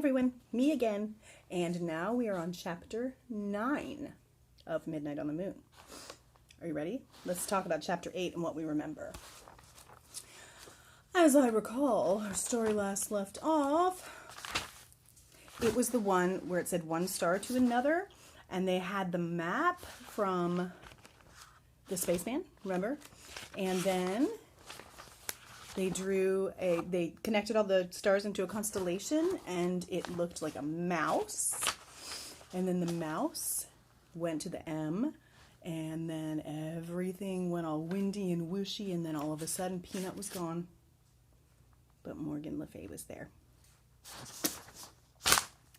everyone, me again. And now we are on chapter 9 of Midnight on the Moon. Are you ready? Let's talk about chapter 8 and what we remember. As I recall, our story last left off, it was the one where it said one star to another, and they had the map from the spaceman, remember? And then they connected all the stars into a constellation, and it looked like a mouse. And then the mouse went to the M, and then everything went all windy and whooshy, and then all of a sudden Peanut was gone. But Morgan Le Fay was there.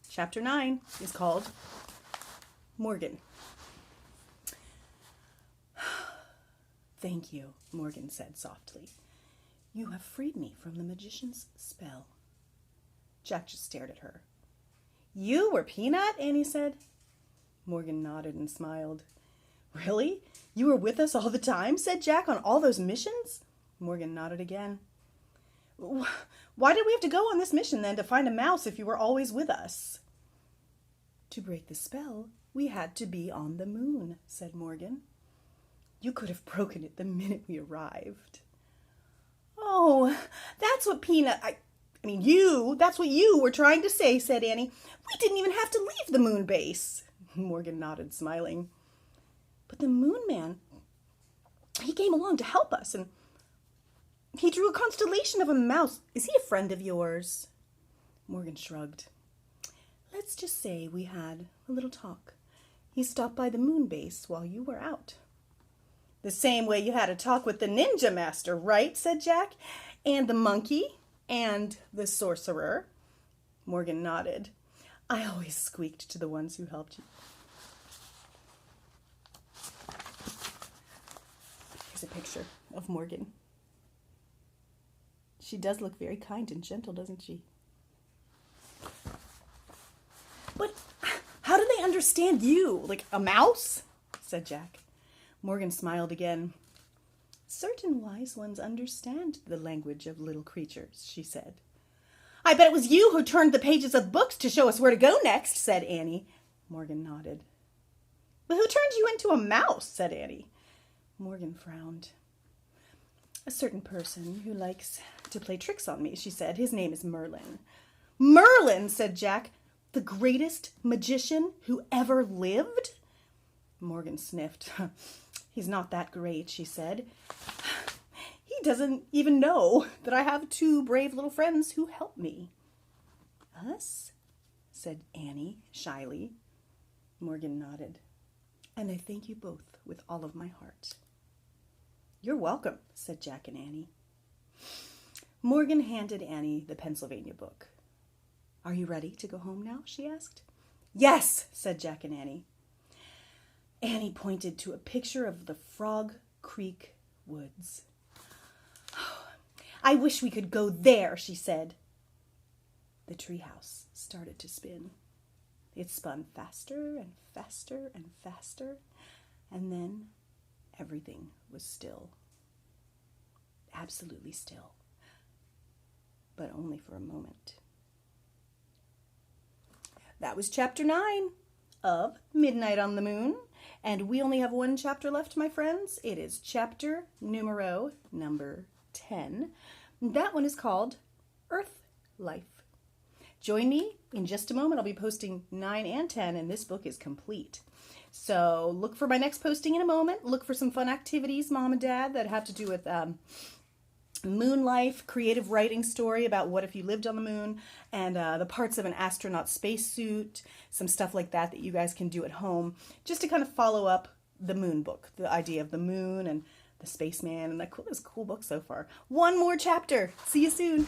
Chapter 9 is called Morgan. "Thank you," Morgan said softly. "You have freed me from the magician's spell." Jack just stared at her. "You were Peanut?" Annie said. Morgan nodded and smiled. "Really? You were with us all the time?" said Jack. "On all those missions?" Morgan nodded again. "Why did we have to go on this mission then to find a mouse if you were always with us?" "To break the spell, we had to be on the moon," said Morgan. "You could have broken it the minute we arrived." "Oh, that's what that's what you were trying to say," said Annie. "We didn't even have to leave the moon base." Morgan nodded, smiling. "But the moon man, he came along to help us, and he drew a constellation of a mouse. Is he a friend of yours?" Morgan shrugged. "Let's just say we had a little talk. He stopped by the moon base while you were out." "The same way you had a talk with the ninja master, right?" said Jack. "And the monkey, and the sorcerer." Morgan nodded. "I always squeaked to the ones who helped you." Here's a picture of Morgan. She does look very kind and gentle, doesn't she? "But how do they understand you? Like a mouse?" said Jack. Morgan smiled again. "Certain wise ones understand the language of little creatures," she said. "I bet it was you who turned the pages of books to show us where to go next," said Annie. Morgan nodded. "But who turned you into a mouse?" said Annie. Morgan frowned. "A certain person who likes to play tricks on me," she said. "His name is Merlin." "Merlin," said Jack. "The greatest magician who ever lived?" Morgan sniffed. "He's not that great," she said. "He doesn't even know that I have two brave little friends who help me." "Us?" said Annie shyly. Morgan nodded. "And I thank you both with all of my heart." "You're welcome," said Jack and Annie. Morgan handed Annie the Pennsylvania book. "Are you ready to go home now?" she asked. "Yes," said Jack and Annie. Annie pointed to a picture of the Frog Creek woods. "I wish we could go there," she said. The treehouse started to spin. It spun faster and faster and faster, and then everything was still. Absolutely still. But only for a moment. That was chapter 9 of Midnight on the Moon. And we only have one chapter left, my friends. It is chapter numero 10. That one is called Earth Life. Join me in just a moment. I'll be posting 9 and 10, and this book is complete. So look for my next posting in a moment. Look for some fun activities, Mom and Dad, that have to do with moon life, creative writing story about what if you lived on the moon, and the parts of an astronaut spacesuit, some stuff like that you guys can do at home, just to kind of follow up the moon book, the idea of the moon and the spaceman, and this cool book so far. One more chapter. See you soon.